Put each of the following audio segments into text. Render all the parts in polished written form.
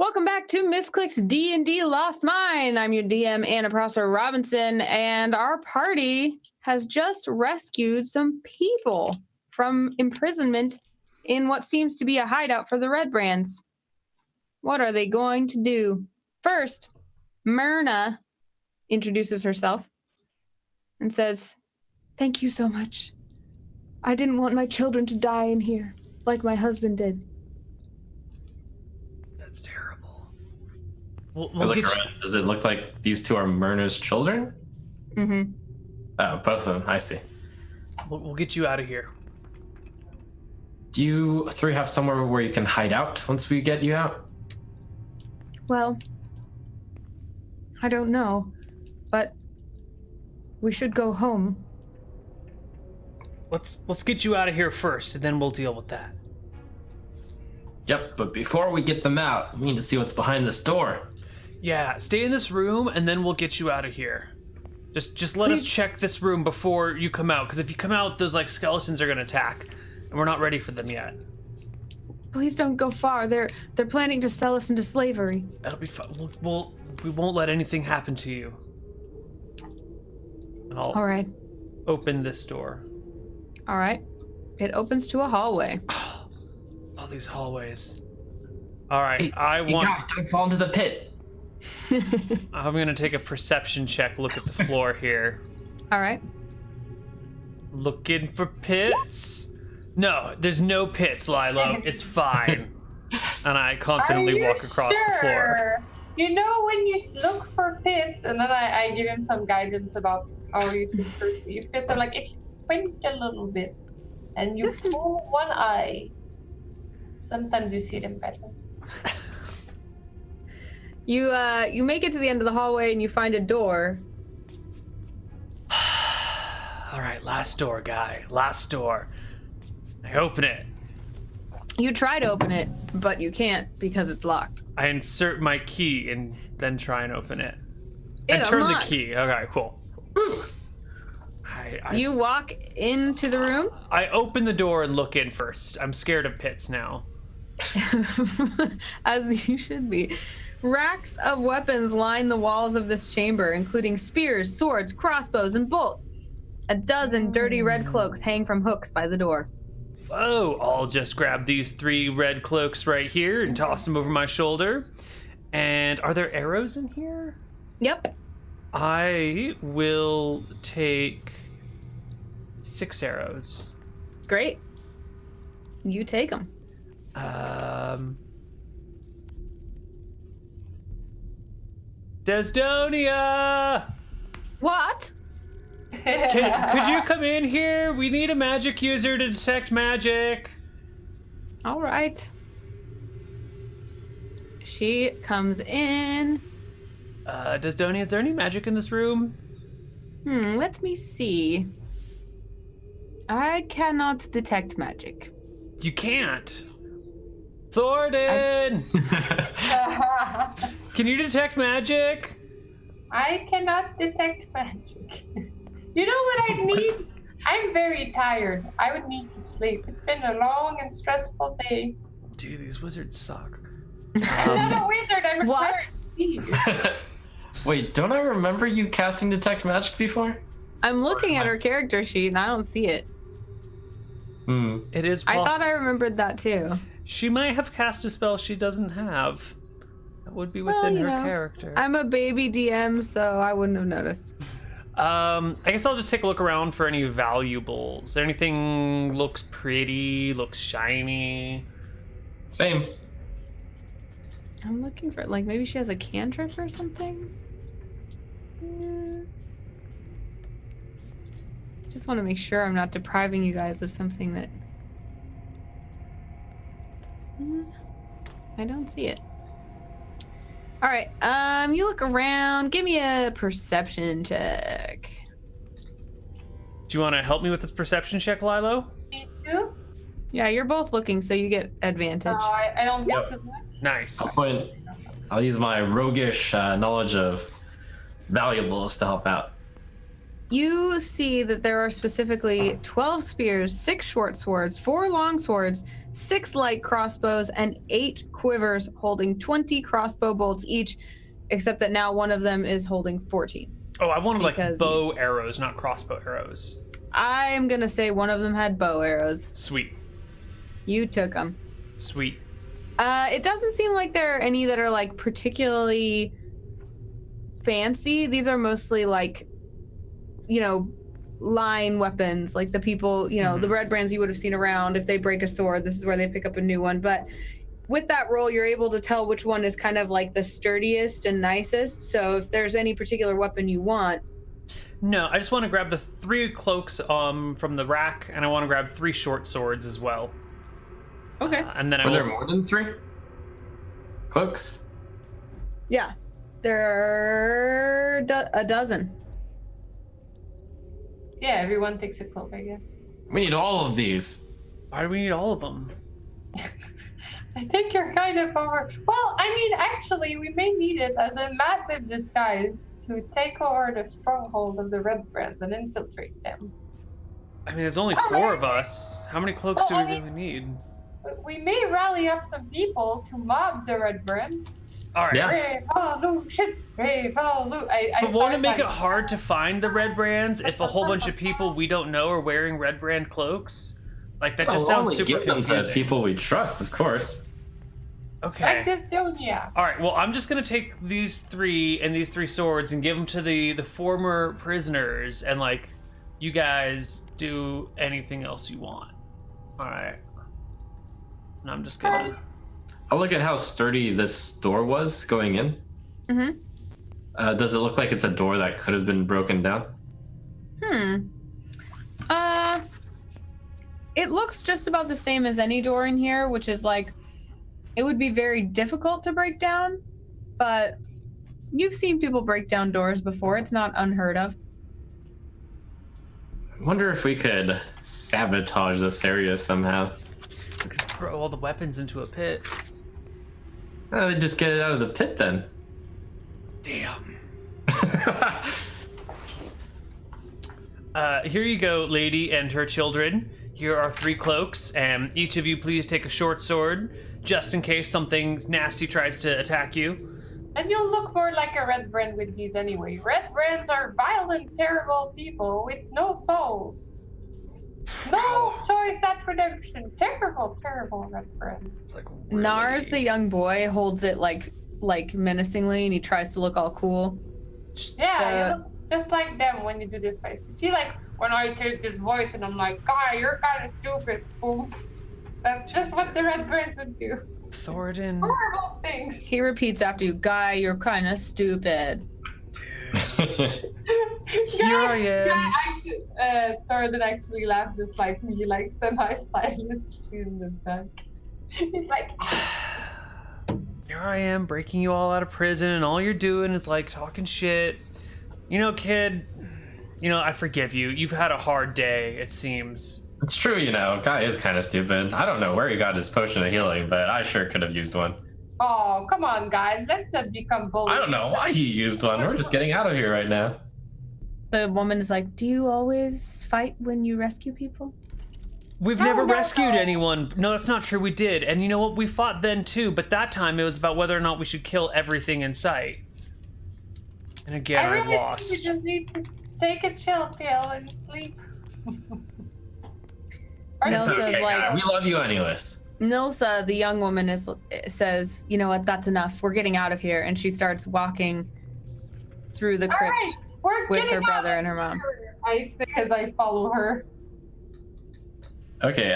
Welcome back to Misscliks D&D Lost Mine. I'm your DM, Anna Prosser Robinson, and our party has just rescued some people from imprisonment in what seems to be a hideout for the Red Brands. What are they going to do? First, Myrna introduces herself and says, "Thank you so much. I didn't want my children to die in here like my husband did." That's terrible. Does it look like these two are Myrna's children? Mm-hmm. Oh, both of them. I see. We'll get you out of here. Do you three have somewhere where you can hide out once we get you out? Well, I don't know, but we should go home. Let's get you out of here first, and then we'll deal with that. Yep, but before we get them out, we need to see what's behind this door. Yeah, stay in this room, and then we'll get you out of here. Just let us check this room before you come out, because if you come out, those skeletons are gonna attack, and we're not ready for them yet. Please don't go far. They're planning to sell us into slavery. That'll be fun. We won't let anything happen to you. And I'll All right. open this door. All right. It opens to a hallway. All these hallways. All right, Hey, guys, don't fall into the pit. I'm gonna take a perception check. Look at the floor here. All right. Looking for pits? No, there's no pits, Lilo. It's fine. And I confidently walk across the floor. You know when you look for pits, and then I give him some guidance about how you should perceive pits. I'm like, if you squint a little bit and you pull one eye, sometimes you see them better. You make it to the end of the hallway and you find a door. All right, last door, guy. Last door. I open it. You try to open it, but you can't because it's locked. I insert my key and then try and open it. It And turn unlocks. the key. Okay, cool. You walk into the room. I open the door and look in first. I'm scared of pits now. As you should be. Racks of weapons line the walls of this chamber, including spears, swords, crossbows, and bolts. A dozen dirty red cloaks hang from hooks by the door. Oh, I'll just grab these 3 red cloaks right here and toss them over my shoulder. And are there arrows in here? Yep. I will take 6 arrows. Great. You take them. Desdonia! What? Could you come in here? We need a magic user to detect magic. All right. She comes in. Desdonia, is there any magic in this room? Let me see. I cannot detect magic. You can't. Thornton! Can you detect magic? I cannot detect magic. You know what I need? I'm very tired. I would need to sleep. It's been a long and stressful day. Dude, these wizards suck. I'm not a wizard. I'm a What? cleric. Wait, don't I remember you casting Detect Magic before? I'm looking at her character sheet and I don't see it. It is I possible. thought I remembered that too. She might have cast a spell she doesn't have. That would be within her character. I'm a baby DM, so I wouldn't have noticed. I guess I'll just take a look around for any valuables. Anything looks pretty, looks shiny. Same. I'm looking for, maybe she has a cantrip or something? Just want to make sure I'm not depriving you guys of something that... I don't see it. All right, you look around. Give me a perception check. Do you want to help me with this perception check, Lilo? Me too? Yeah, you're both looking, so you get advantage. No, I don't get to much. Nice. I'll use my roguish knowledge of valuables to help out. You see that there are specifically 12 spears, 6 short swords, 4 long swords, 6 light crossbows, and 8 quivers holding 20 crossbow bolts each, except that now one of them is holding 14. Oh, I wanted like Because bow arrows, not crossbow arrows. I'm going to say one of them had bow arrows. Sweet. You took them. Sweet. It doesn't seem like there are any that are like particularly fancy. These are mostly like, line weapons, like the people, the red brands you would have seen around. If they break a sword, this is where they pick up a new one. But with that roll, you're able to tell which one is kind of like the sturdiest and nicest. So if there's any particular weapon you want. No, I just want to grab the 3 cloaks from the rack, and I want to grab 3 short swords as well. Okay. And then Are there more than 3 cloaks? Yeah. There are a dozen. Yeah, everyone takes a cloak, I guess. We need all of these. Why do we need all of them? I think you're kind of over. Well, I mean, actually, we may need it as a massive disguise to take over the stronghold of the Red Brands and infiltrate them. I mean, there's only 4 of us. How many cloaks do we really need? We may rally up some people to mob the Red Brands. All right. Yeah. Revolution! Revolution! But won't it make it hard to find the red brands if a whole bunch of people we don't know are wearing red brand cloaks? Like, that just sounds super give them confusing. to people we trust, of course. Okay. Yeah. All right. Well, I'm just gonna take these 3 and these 3 swords and give them to the former prisoners, and like, you guys do anything else you want. All right. And I'm just gonna. I'll look at how sturdy this door was going in. Mm-hmm. Does it look like it's a door that could have been broken down? It looks just about the same as any door in here, which is like, it would be very difficult to break down, but you've seen people break down doors before. It's not unheard of. I wonder if we could sabotage this area somehow. We could throw all the weapons into a pit. They just get it out of the pit then. Damn. Here you go, lady and her children. Here are 3 cloaks, and each of you please take a short sword, just in case something nasty tries to attack you. And you'll look more like a Red Brand with these anyway. Red Brands are violent, terrible people with no souls. No choice at redemption. Terrible, terrible Red Brands. It's like really... Nars, the young boy, holds it like menacingly, and he tries to look all cool. Yeah, you look just like them when you do this face. You see, like, when I take this voice and I'm like, "Guy, you're kind of stupid." Boom. That's just what the Red Brands would do. Thoradin. Horrible things. He repeats after you, "Guy, you're kind of stupid." Here I am. Thoradin actually laughs just like me, like semi-silently in the back. He's like, Here I am, breaking you all out of prison, and all you're doing is like talking shit. You know, kid, I forgive you. You've had a hard day, it seems. It's true, Guy is kind of stupid. I don't know where he got his potion of healing, but I sure could have used one. "Oh, come on, guys. Let's not become bullies." I don't know why he used one. We're just getting out of here right now. The woman is like, "Do you always fight when you rescue people?" We've never rescued anyone. No, that's not true. We did. And you know what? We fought then too, but that time it was about whether or not we should kill everything in sight. And again, I really lost. think you just need to take a chill pill and sleep. Nilsa's Okay, like, Guy, we love you anyways. Nilsa, the young woman, says, "You know what? That's enough. We're getting out of here." And she starts walking through the crypt with her brother and her mom. I say as I follow her. Okay,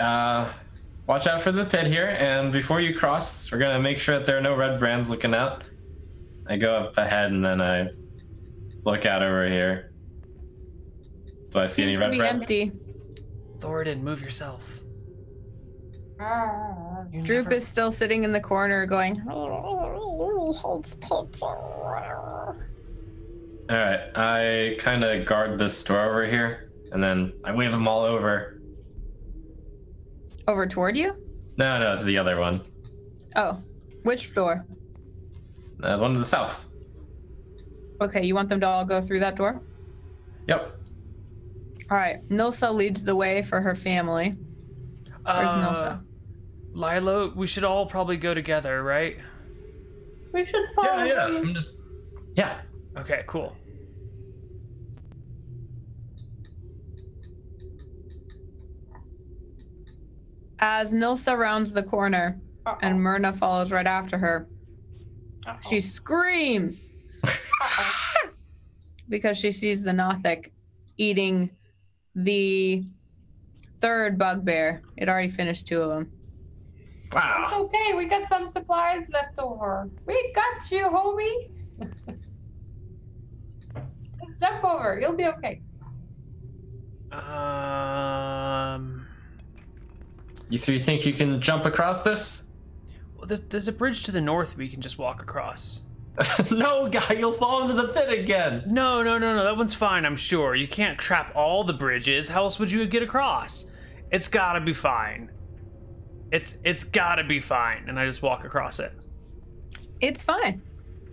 watch out for the pit here, and before you cross, we're gonna make sure that there are no red brands looking out. I go up ahead and then I look out over here. Do I see any Seems to red be brands? empty. Thoradin, move yourself. You Droop never- is still sitting in the corner going, Alright, I kind of guard this door over here, and then I wave them all over. over toward you? No, it's the other one. Oh, which door? The one to the south. Okay, you want them to all go through that door? Yep. All right. Nilsa leads the way for her family. Where's Nilsa? Lilo, we should all probably go together, right? We should follow Yeah. you. Yeah. Okay, cool. As Nilsa rounds the corner and Myrna follows right after her, she screams because she sees the Nothic eating the third bugbear. It already finished 2 of them. It's Wow. okay. We got some supplies left over. We got you, homie. Just jump over. You'll be okay. You 3 think you can jump across this? Well, there's a bridge to the north we can just walk across. No, guy, you'll fall into the pit again. No, that one's fine, I'm sure. You can't trap all the bridges. How else would you get across? It's gotta be fine. It's gotta be fine. And I just walk across it. It's fine.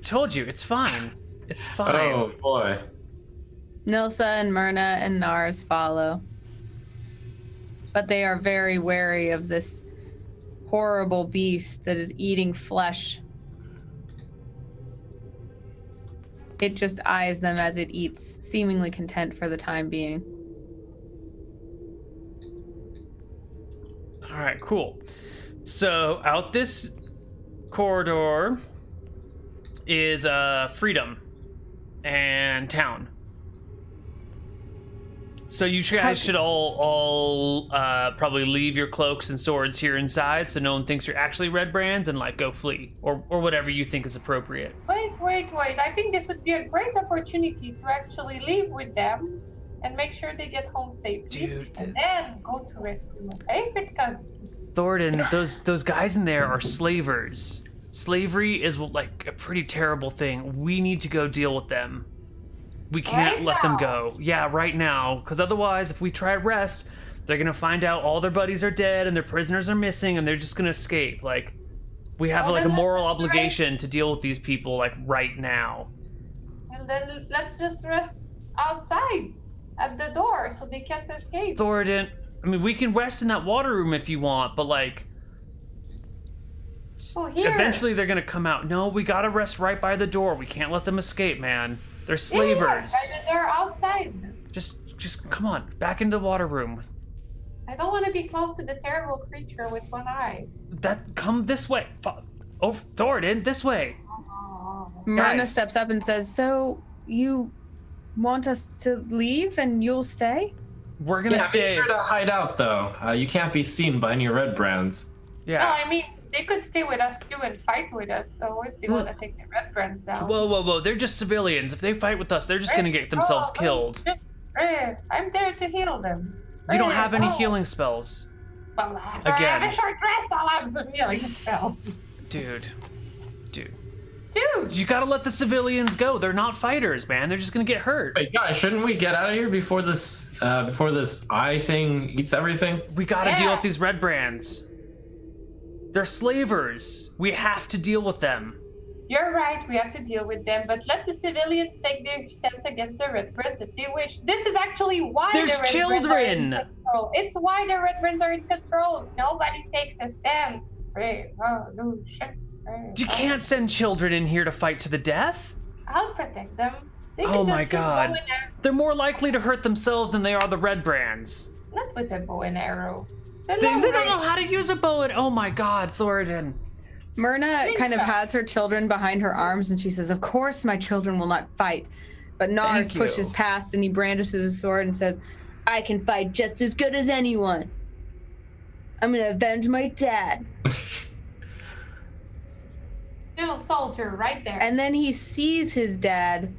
Told you, it's fine. It's fine. Oh boy. Nilsa and Myrna and Nars follow. But they are very wary of this horrible beast that is eating flesh. It just eyes them as it eats, seemingly content for the time being. All right, cool. So out this corridor is freedom and town. So you guys should all probably leave your cloaks and swords here inside, so no one thinks you're actually red brands, and like go flee or whatever you think is appropriate. Wait. I think this would be a great opportunity to actually leave with them and make sure they get home safely. Dude, and then go to rescue my favorite cousin. Thornton, those guys in there are slavers. Slavery is like a pretty terrible thing. We need to go deal with them. We can't Right let them now? go. Yeah, right now. Because otherwise, if we try rest, they're going to find out all their buddies are dead and their prisoners are missing and they're just going to escape. Like, we have Well, like a then moral let's just obligation to deal with these people, like, right now. And then let's just rest outside at the door so they can't escape. Thornton, I mean, we can rest in that water room if you want, but like, Oh, here. eventually they're going to come out. No, we got to rest right by the door. We can't let them escape, man. They're Yeah, slavers. they're outside. Just come on, back into the water room. I don't want to be close to the terrible creature with one eye. Come this way. Oh, Thornton, this way. Myrna Guys. steps up and says, "So you want us to leave and you'll stay?" We're gonna Yeah, stay. make sure to hide out though. You can't be seen by any red brands. No, Yeah. I mean, they could stay with us too and fight with us, so if they want to take the red brands down. Whoa! They're just civilians. If they fight with us, they're just gonna get themselves killed. I'm there to heal them. You don't have any healing spells, Well, after I Again. have a short rest, I'll have some healing spells. dude. Dude, You gotta let the civilians go. They're not fighters, man. They're just gonna get hurt. Wait, guys, shouldn't we get out of here before this eye thing eats everything? We gotta deal Yeah. with these red brands. They're slavers. We have to deal with them. you're right, we have to deal with them, but let the civilians take their stance against the red brands if they wish. This is actually why There's the red brands are in children. control. It's why the red brands are in control. Nobody takes a stance. You can't send children in here to fight to the death. I'll protect them. They can Oh just my shoot God. bow and arrow. They're more likely to hurt themselves than they are the red brands. Not with a bow and arrow. They don't know how to use a bow and oh my God, Thoradin. Myrna kind of has her children behind her arms and she says, "Of course my children will not fight." But Nars Thank you. pushes past and he brandishes his sword and says, "I can fight just as good as anyone. I'm gonna avenge my dad." Little soldier right there. And then he sees his dad,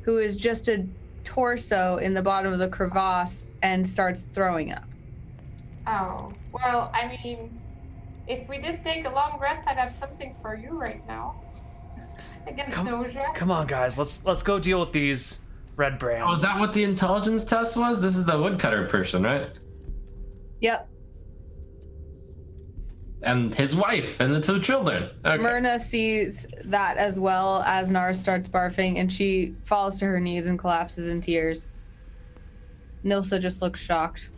who is just a torso in the bottom of the crevasse, and starts throwing up. Oh, well, I mean, if we did take a long rest, I'd have something for you right now. Against nausea. Come on, guys. Let's go deal with these red brands. Oh, is that what the intelligence test was? This is the woodcutter person, right? Yep. And his wife and the 2 children. Okay. Myrna sees that as well as Nars starts barfing, and she falls to her knees and collapses in tears. Nilsa just looks shocked.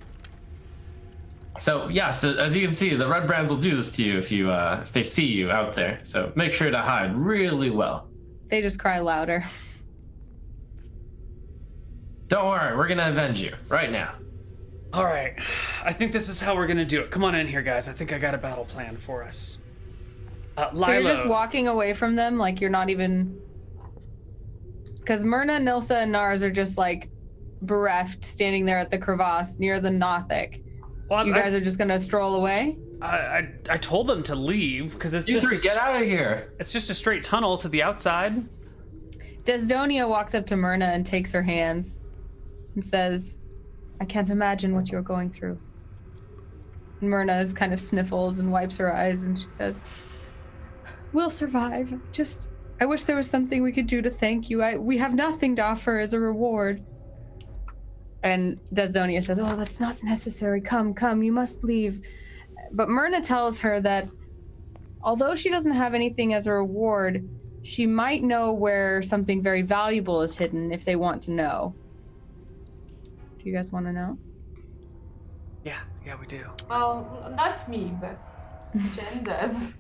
So yes, as you can see, the red brands will do this to you if they see you out there. So make sure to hide really well. They just cry louder. Don't worry, we're gonna avenge you right now. All right, I think this is how we're gonna do it. Come on in here, guys. I think I got a battle plan for us. Lilo. So you're just walking away from them, like you're not even... Because Myrna, Nilsa, and Nars are just like bereft, standing there at the crevasse near the Nothic. Well, You guys are just gonna stroll away? I told them to leave because it's You just three, get out of here. It's just a straight tunnel to the outside. Desdonia walks up to Myrna and takes her hands and says, I can't imagine what you're going through. And Myrna kind of sniffles and wipes her eyes and she says, we'll survive. Just, I wish there was something we could do to thank you. We have nothing to offer as a reward. And Desdonia says, oh, that's not necessary. Come, you must leave. But Myrna tells her that although she doesn't have anything as a reward, she might know where something very valuable is hidden if they want to know. Do you guys want to know? Yeah, we do. Not me, but Jen does.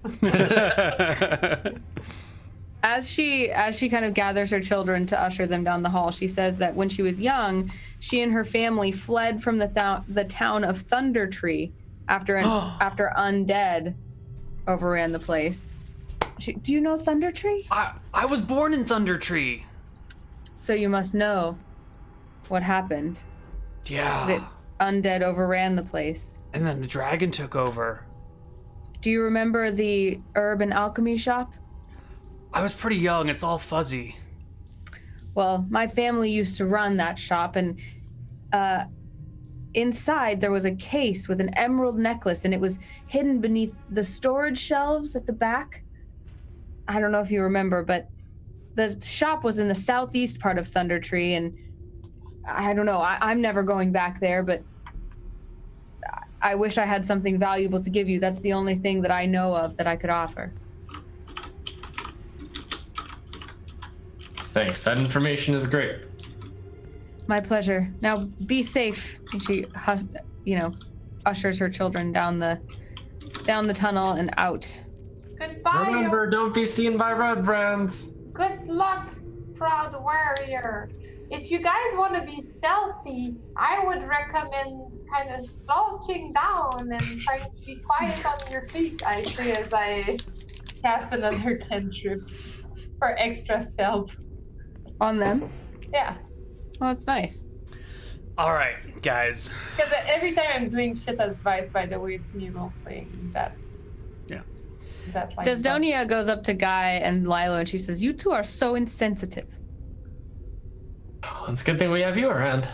As she kind of gathers her children to usher them down the hall, she says that when she was young, she and her family fled from the town of Thunder Tree after undead overran the place. Do you know Thunder Tree? I was born in Thunder Tree. So you must know what happened. Yeah. That undead overran the place. And then the dragon took over. Do you remember the herb and alchemy shop? I was pretty young. It's all fuzzy. Well, my family used to run that shop, and inside there was a case with an emerald necklace, and it was hidden beneath the storage shelves at the back. I don't know if you remember, but the shop was in the southeast part of Thunder Tree, and I don't know. I'm never going back there, but I wish I had something valuable to give you. That's the only thing that I know of that I could offer. Thanks, that information is great. My pleasure. Now be safe. And she, ushers her children down the tunnel and out. Goodbye. Remember, don't be seen by red brands. Good luck, proud warrior. If you guys want to be stealthy, I would recommend kind of slouching down and trying to be quiet on your feet. I say as I cast another cantrip for extra stealth. On them? Yeah. Oh, that's nice. All right, guys. Because every time I'm doing shit as advice, by the way, it's me role-playing. That's like Desdonia goes up to Guy and Lilo and she says, you two are so insensitive. Oh, it's a good thing we have you around.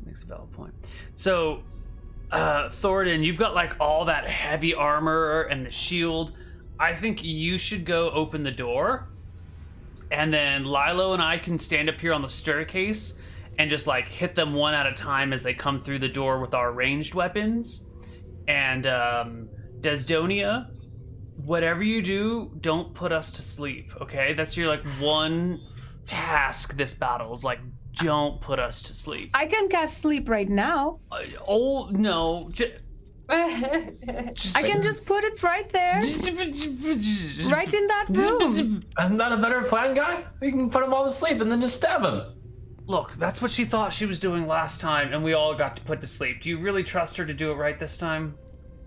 Makes a valid point. So, Thornton, you've got like all that heavy armor and the shield. I think you should go open the door. And then Lilo and I can stand up here on the staircase and just like hit them one at a time as they come through the door with our ranged weapons. And Desdonia, whatever you do, don't put us to sleep, okay? That's your like one task this battle is like, don't put us to sleep. I can cast sleep right now. Oh, no. I can just put it right there. Right in that room. Isn't that a better plan, Guy? We can put them all to sleep and then just stab them. Look, that's what she thought she was doing last time, and we all got to put to sleep. Do you really trust her to do it right this time?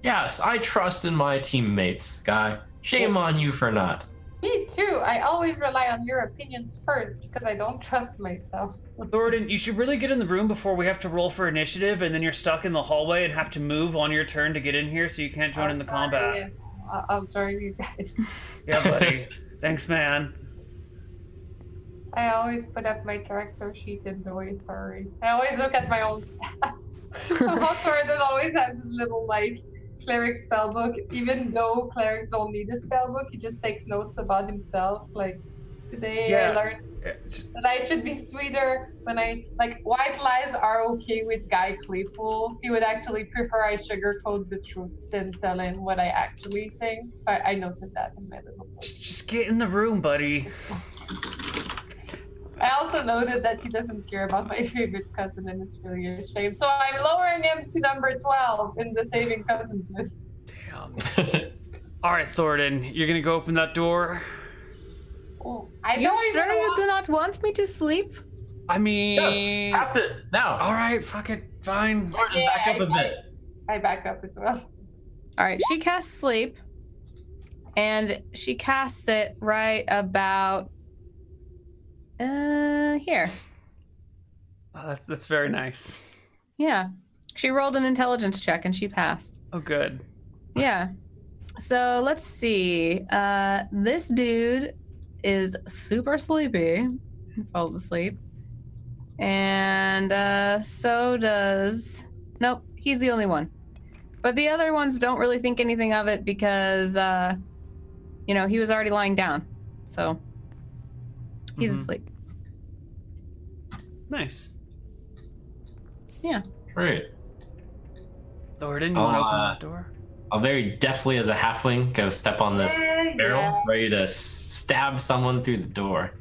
Yes, I trust in my teammates, Guy. Shame on you for not. Me too. I always rely on your opinions first because I don't trust myself. Thornton, you should really get in the room before we have to roll for initiative, and then you're stuck in the hallway and have to move on your turn to get in here, so you can't join in the combat. Yeah. I'll join you guys. Yeah, buddy. Thanks, man. I always put up my character sheet in the way, sorry. I always look at my own stats. Thornton always has his little cleric spellbook. Even though clerics don't need a spellbook, he just takes notes about himself. Like today I learned that I should be sweeter when white lies are okay with Guy Claypool. He would actually prefer I sugarcoat the truth than tell him what I actually think. So I noted that in my little book. Just get in the room, buddy. I also noted that he doesn't care about my favorite cousin, and it's really a shame. So I'm lowering him to number 12 in the saving cousins list. Damn. All right, Thornton, you're gonna go open that door. Oh, I You don't sure even you want- do not want me to sleep? I mean, Yes, cast it now. all right, fuck it, fine. Thornton, back up a bit. I back up as well. All right, she casts sleep, and she casts it right about here. Oh, that's very nice. Yeah, she rolled an intelligence check and she passed. Oh, good. Yeah. So let's see. This dude is super sleepy. He falls asleep. And so does. Nope, he's the only one. But the other ones don't really think anything of it because, he was already lying down. So he's Mhm. asleep. Nice. Yeah. Great. Thornton, you want to open Uh, that door? I'll very deftly, as a halfling, go step on this barrel, ready to stab someone through the door.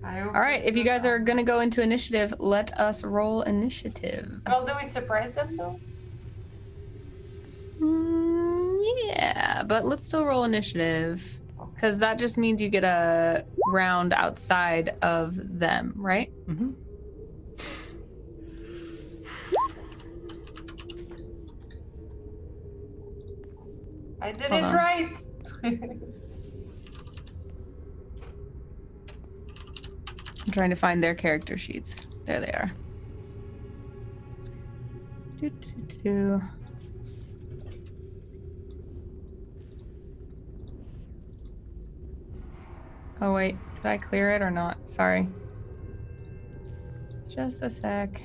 All right, if you guys are going to go into initiative, let us roll initiative. Well, do we surprise them though? Yeah, but let's still roll initiative. Because that just means you get a round outside of them, right? Mm-hmm. I did Hold it on. right. I'm trying to find their character sheets. There they are. Doo, doo, doo. Oh, wait. Did I clear it or not? Sorry. Just a sec.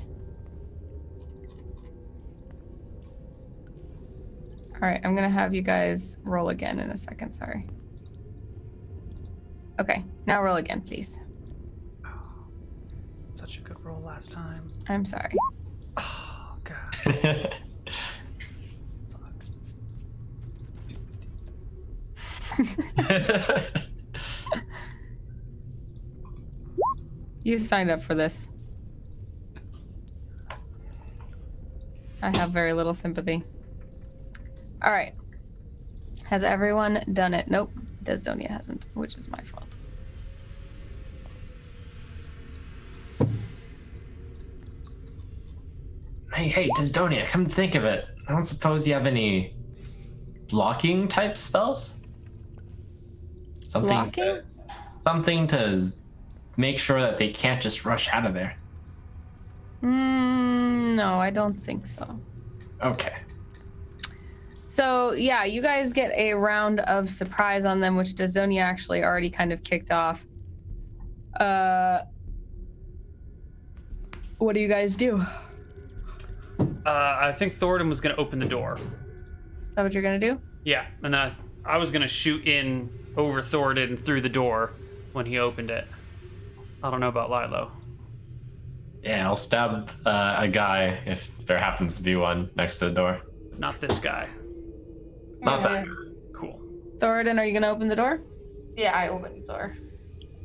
All right, I'm gonna have you guys roll again in a second. Sorry. Okay, now roll again, please. Such a good roll last time. I'm sorry. Oh, God. You signed up for this. I have very little sympathy. All right. Has everyone done it? Nope. Desdonia hasn't, which is my fault. Hey, Desdonia, come to think of it. I don't suppose you have any blocking type spells? Blocking? Something to make sure that they can't just rush out of there. No, I don't think so. Okay. So, yeah, you guys get a round of surprise on them, which Desdonia actually already kind of kicked off. What do you guys do? I think Thornton was going to open the door. Is that what you're going to do? Yeah, and I was going to shoot in over Thornton through the door when he opened it. I don't know about Lilo. Yeah, I'll stab a guy if there happens to be one next to the door. Not this guy. Not that. Cool. Thoradin, are you going to open the door? Yeah, I opened the door.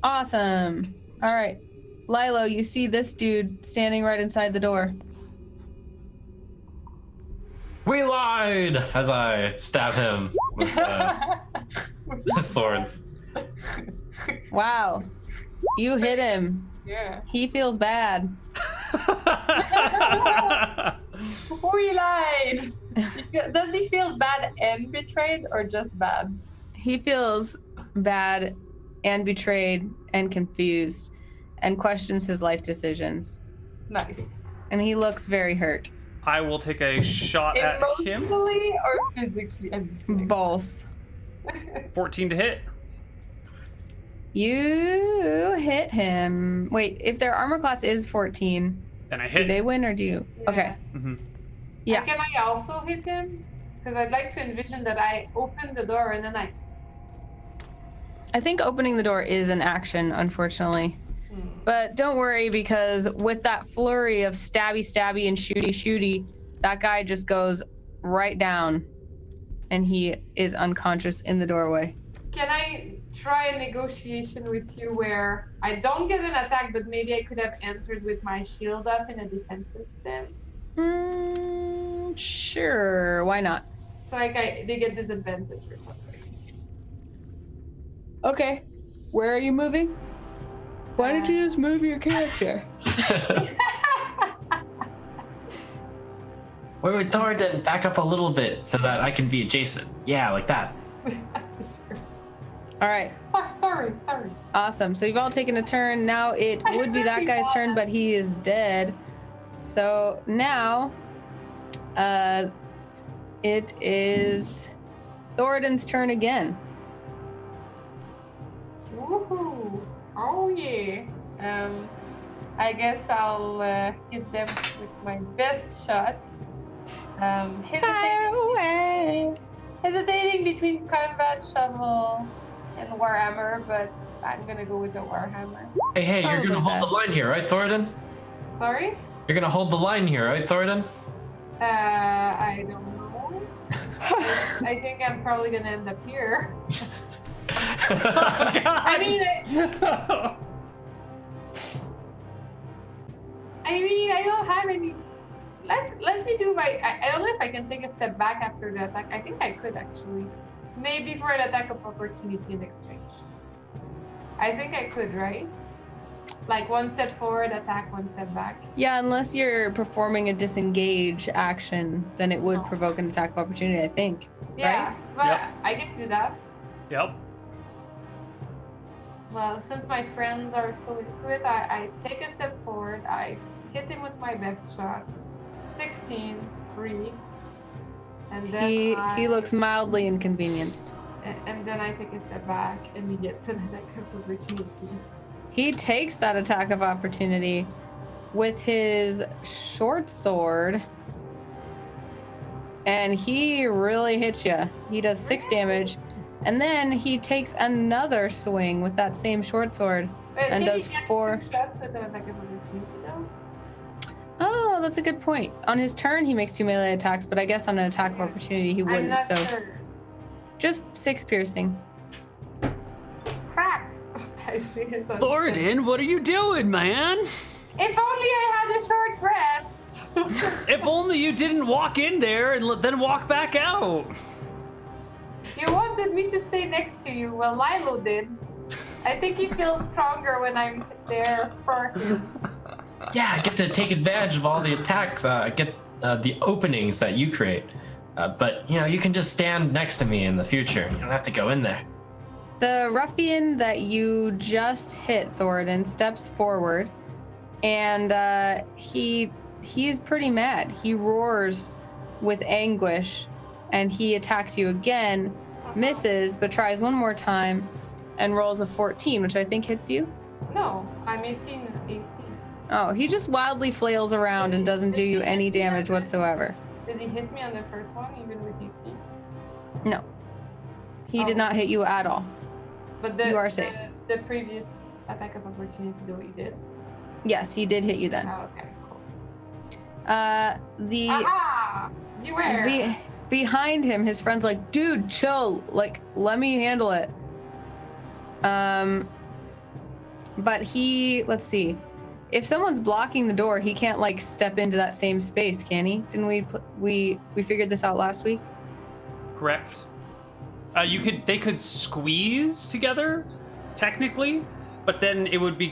Awesome. All right. Lilo, you see this dude standing right inside the door. We lied! As I stab him with the swords. Wow. You hit him. Yeah. He feels bad. We lied. Does he feel bad and betrayed, or just bad? He feels bad and betrayed and confused and questions his life decisions. Nice. And he looks very hurt. I will take a shot at him. Emotionally or physically? I'm just kidding. Both. 14 to hit. You hit him. Wait, if their armor class is 14, And I do hit. they win or do you? Yeah. Okay. Mhm. Yeah. Can I also hit him? Because I'd like to envision that I open the door and then I. I think opening the door is an action, unfortunately. But don't worry, because with that flurry of stabby and shooty, that guy just goes right down and he is unconscious in the doorway. Can I try a negotiation with you where I don't get an attack, but maybe I could have entered with my shield up in a defensive stance. Sure, why not? So like they get disadvantage or something. Okay, where are you moving? Why did you just move your character? Wait, Thornton, back up a little bit so that I can be adjacent. Yeah, like that. All right. Sorry. Awesome. So you've all taken a turn. Now it would be that guy's turn, but he is dead. So now, it is Thoradin's turn again. Woohoo! Oh yeah. I guess I'll hit them with my best shot. Hesitating between combat shovel and warhammer, but I'm gonna go with the warhammer. Hey, you're Probably gonna hold best. the line here, right, Thornton? Sorry? You're gonna hold the line here, right, Thornton? I don't know. I think I'm probably gonna end up here. I mean, I don't have any. Let me do my. I don't know if I can take a step back after the attack. I think I could actually. Maybe for an attack of opportunity in exchange. I think I could, right? Like one step forward, attack, one step back. Yeah, unless you're performing a disengage action, then it would provoke an attack of opportunity, I think. Yeah, Right? but Yep. I can do that. Yep. Well, since my friends are so into it, I take a step forward. I hit him with my best shot. 16, 3. And then He looks mildly inconvenienced. And then I take a step back, and he gets an attack of opportunity. He takes that attack of opportunity with his short sword, and he really hits you. He does 6 damage, and then he takes another swing with that same short sword and Did does he get 4. 2 shots with an attack of opportunity, though? Oh, that's a good point. On his turn, he makes 2 melee attacks, but I guess on an attack of opportunity, he I'm wouldn't. not So sure. just 6 piercing. Crap! I see his own Thoradin, what are you doing, man? thing. If only I had a short rest! If only you didn't walk in there and then walk back out. You wanted me to stay next to you. Well, Lilo did. I think he feels stronger when I'm there for him. Yeah, I get to take advantage of all the attacks, get the openings that you create. But, you can just stand next to me in the future. You don't have to go in there. The ruffian that you just hit, Thoradin, steps forward, and he's pretty mad. He roars with anguish, and he attacks you again, misses, but tries one more time, and rolls a 14, which I think hits you. No, I'm 18 AC. Oh, he just wildly flails around and doesn't do you any damage whatsoever. Did he hit me on the first one, even with 18? No. He did not hit you at all. But You are safe. The previous attack of opportunity, though, he did. Yes, he did hit you then. Oh, okay, cool. The Aha! Beware! behind him, his friend's like, dude, chill. Like, let me handle it. But let's see. If someone's blocking the door, he can't like step into that same space, can he? Didn't we figured this out last week? Correct. They could squeeze together, technically, but then it would be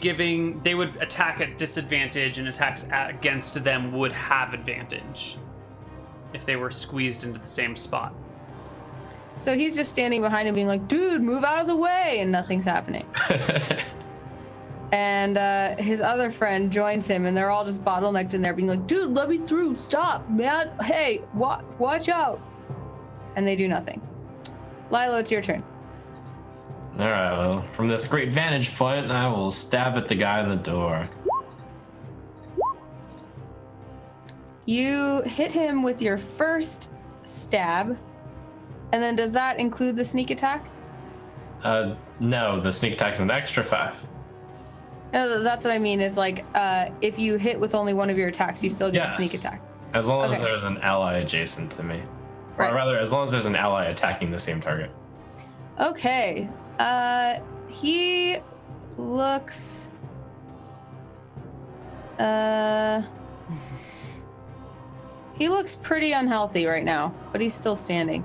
they would attack at disadvantage, and attacks against them would have advantage if they were squeezed into the same spot. So he's just standing behind him being like, dude, move out of the way, and nothing's happening. And his other friend joins him, and they're all just bottlenecked in there being like, dude, let me through, stop, man, hey, watch out. And they do nothing. Lilo, it's your turn. All right, well, from this great vantage point, I will stab at the guy in the door. You hit him with your first stab, and then does that include the sneak attack? No, the sneak attack's an extra 5. No, that's what I mean is like, if you hit with only one of your attacks, you still get the sneak attack. As long as Okay. there's an ally adjacent to me. Right. Or rather, as long as there's an ally attacking the same target. Okay, He looks he looks pretty unhealthy right now, but he's still standing.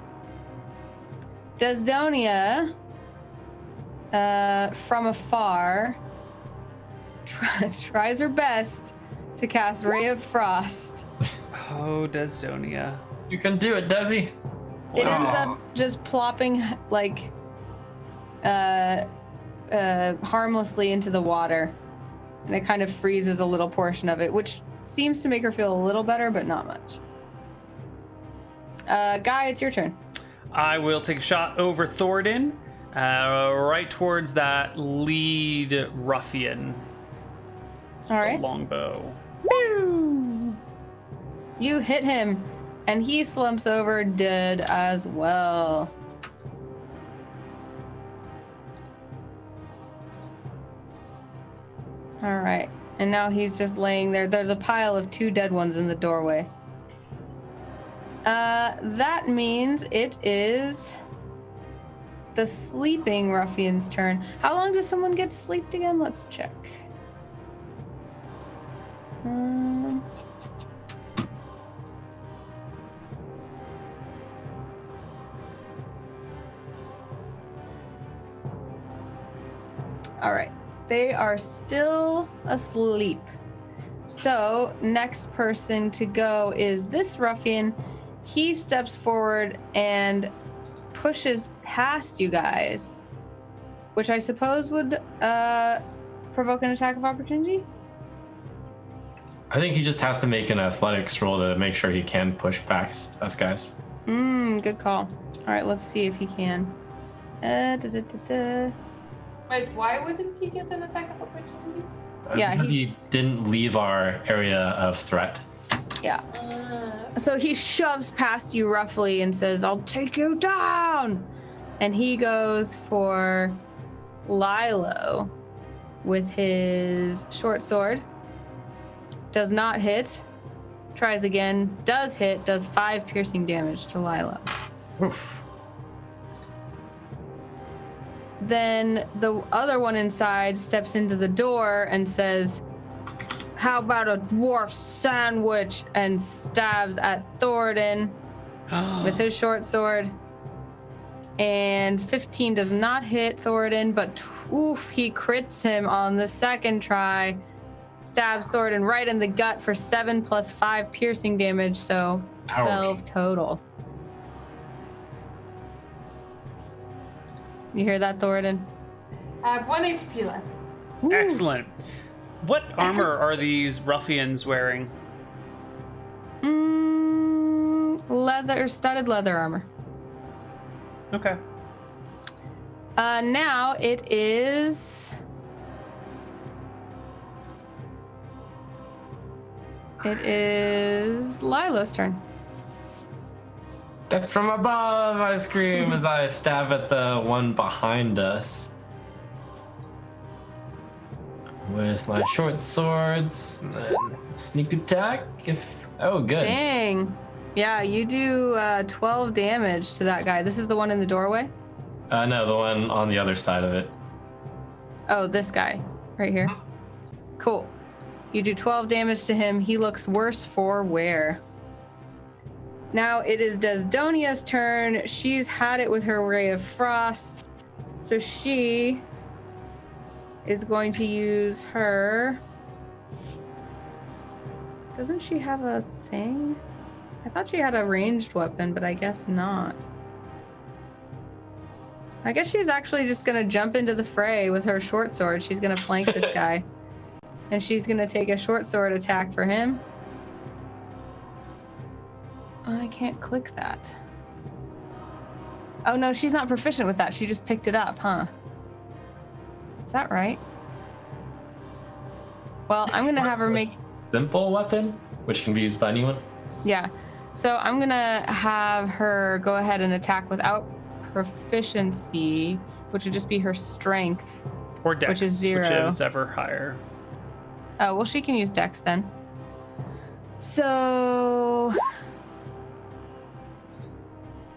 Desdonia, from afar, tries her best to cast Ray of Frost. Oh, Desdonia. You can do it, Desi. It ends up just plopping like harmlessly into the water, and it kind of freezes a little portion of it, which seems to make her feel a little better, but not much. Guy, it's your turn. I will take a shot over Thornton, right towards that lead ruffian. All right. Longbow. You hit him, and he slumps over dead as well. All right. And now he's just laying there. There's a pile of 2 dead ones in the doorway. That means it is the sleeping ruffian's turn. How long does someone get sleeped again? Let's check. All right. They are still asleep. So, next person to go is this ruffian. He steps forward and pushes past you guys, which I suppose would provoke an attack of opportunity. I think he just has to make an athletics roll to make sure he can push past us guys. Good call. All right, let's see if he can. Wait, why wouldn't he get an attack of opportunity? Yeah, because he didn't leave our area of threat. Yeah. So he shoves past you roughly and says, "I'll take you down." And he goes for Lilo with his short sword. Does not hit. Tries again. Does hit. Does 5 piercing damage to Lilo. Oof. Then the other one inside steps into the door and says, "How about a dwarf sandwich?" and stabs at Thornton with his short sword. And 15 does not hit Thornton, but oof, he crits him on the second try. Stabs Thornton right in the gut for 7 plus 5 piercing damage, so 12 total. You hear that, Thornton? I have 1 HP left. Ooh. Excellent. What armor are these ruffians wearing? Leather, studded leather armor. Okay. Now it is... It is Lilo's turn. Death from above, I scream as I stab at the one behind us. With my short swords, and then sneak attack. Oh, good. Dang. Yeah, you do 12 damage to that guy. This is the one in the doorway? No, the one on the other side of it. Oh, this guy right here. Cool. You do 12 damage to him. He looks worse for wear. Now it is Desdonia's turn. She's had it with her Ray of Frost. So she is going to use her... Doesn't she have a thing? I thought she had a ranged weapon, but I guess not. I guess she's actually just going to jump into the fray with her short sword. She's going to flank this guy. And she's going to take a short sword attack for him. I can't click that. Oh, no, she's not proficient with that. She just picked it up, huh? Is that right? Well, I'm going to have her make... Simple weapon, which can be used by anyone. Yeah. So I'm going to have her go ahead and attack without proficiency, which would just be her strength. Or dex, which is 0. whichever higher. Oh, well, she can use dex then. So...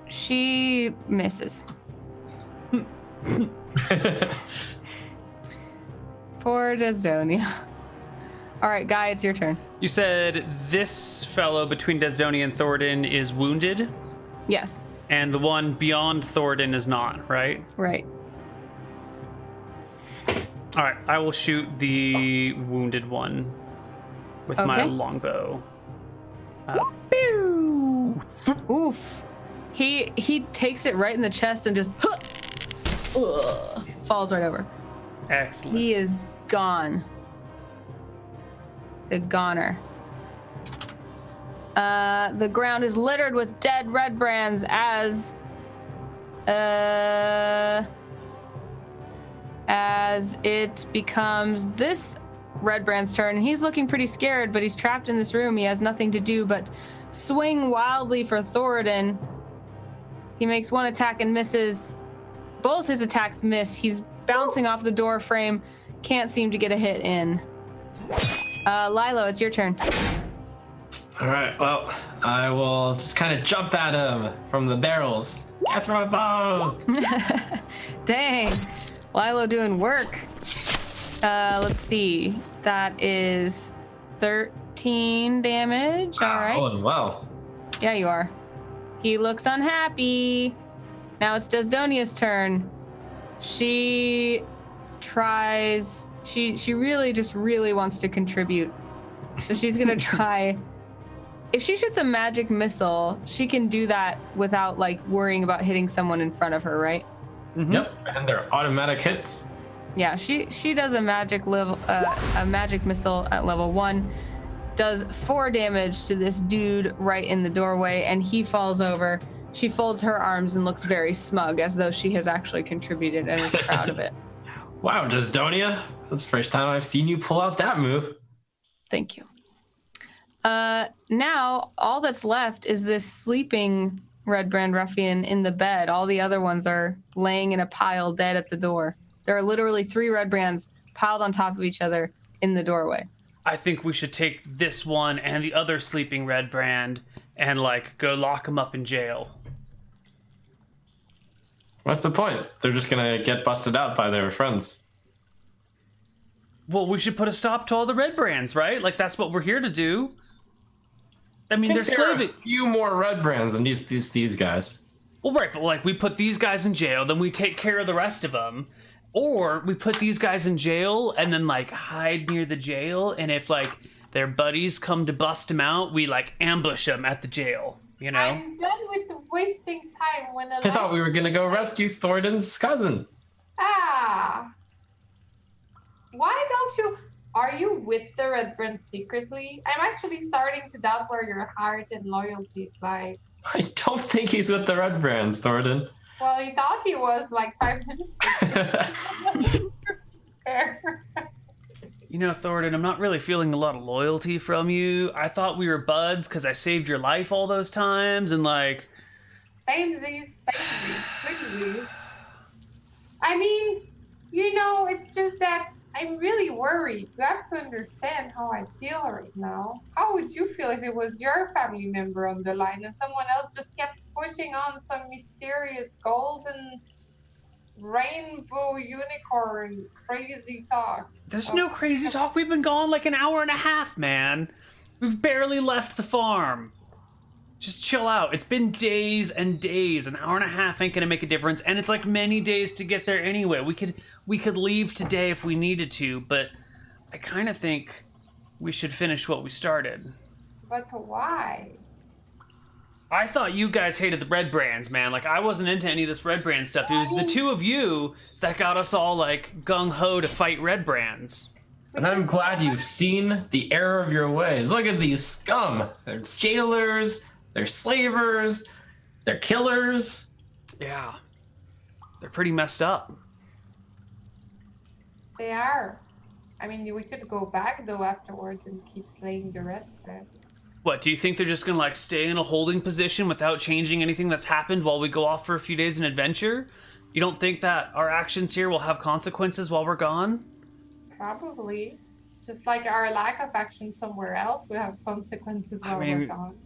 She misses. Poor Desdonia. All right, Guy, it's your turn. You said this fellow between Desdonia and Thornton is wounded, Yes. and the one beyond Thornton is not, right? Right. All right, I will shoot the wounded one with my Okay. longbow. Pew! Oof. He takes it right in the chest and just falls right over. Excellent. He is gone. The goner. The ground is littered with dead red brands as it becomes this red brand's turn. And he's looking pretty scared, but he's trapped in this room. He has nothing to do but swing wildly for Thoradin. He makes one attack and misses. Both his attacks miss. He's bouncing off the door frame. Can't seem to get a hit in. Lilo, it's your turn. All right, well, I will just kind of jump at him from the barrels. Can't throw a bow. Dang. Lilo doing work. Let's see. That is 13 damage. All right. Oh, well. Yeah, you are. He looks unhappy. Now it's Desdonia's turn. She tries. She really wants to contribute. So she's gonna try. If she shoots a magic missile, she can do that without like worrying about hitting someone in front of her, right? Mhm. Yep, and they're automatic hits. Yeah, she does a magic missile at level 1, does 4 damage to this dude right in the doorway, and he falls over. She folds her arms and looks very smug, as though she has actually contributed and is proud of it. Wow, Desdonia, that's the first time I've seen you pull out that move. Thank you. Now all that's left is this sleeping Red Brand ruffian in the bed. All the other ones are laying in a pile dead at the door. There are literally 3 Red Brands piled on top of each other in the doorway. I think we should take this one and the other sleeping red brand and like go lock them up in jail. What's the point? They're just gonna get busted out by their friends. Well, we should put a stop to all the red brands, right? Like that's what we're here to do. I mean, they're There are slaving. a few more red brands than these guys. Well, right, but like we put these guys in jail, then we take care of the rest of them. Or we put these guys in jail and then like hide near the jail, and if like their buddies come to bust them out, we like ambush them at the jail, you know? I'm done with the wasting time when I thought we were gonna go rescue Thornton's cousin. Ah. Why don't you... Are you with the Red Brand secretly? I'm actually starting to doubt where your heart and loyalties lie. I don't think he's with the red brands, Thornton. Well, he thought he was like 5 minutes ago. Fair. You know, Thornton, I'm not really feeling a lot of loyalty from you. I thought we were buds because I saved your life all those times, and like... Samesies, please. I mean, you know, it's just that I'm really worried. You have to understand how I feel right now. How would you feel if it was your family member on the line and someone else just kept pushing on some mysterious golden rainbow unicorn crazy talk? There's no crazy talk. We've been gone like an hour and a half, man. We've barely left the farm. Just chill out. It's been days and days. An hour and a half ain't gonna make a difference, and it's like many days to get there anyway. We could leave today if we needed to, but I kind of think we should finish what we started. But why? I thought you guys hated the red brands, man. Like, I wasn't into any of this red brand stuff. It was the two of you that got us all, like, gung-ho to fight red brands. And I'm glad you've seen the error of your ways. Look at these scum. They're jailers, they're slavers, they're killers. Yeah. They're pretty messed up. They are. I mean, we could go back, though, afterwards and keep slaying the red brand. What, do you think they're just gonna, like, stay in a holding position without changing anything that's happened while we go off for a few days in adventure? You don't think that our actions here will have consequences while we're gone? Probably. Just like our lack of action somewhere else will have consequences while we're gone.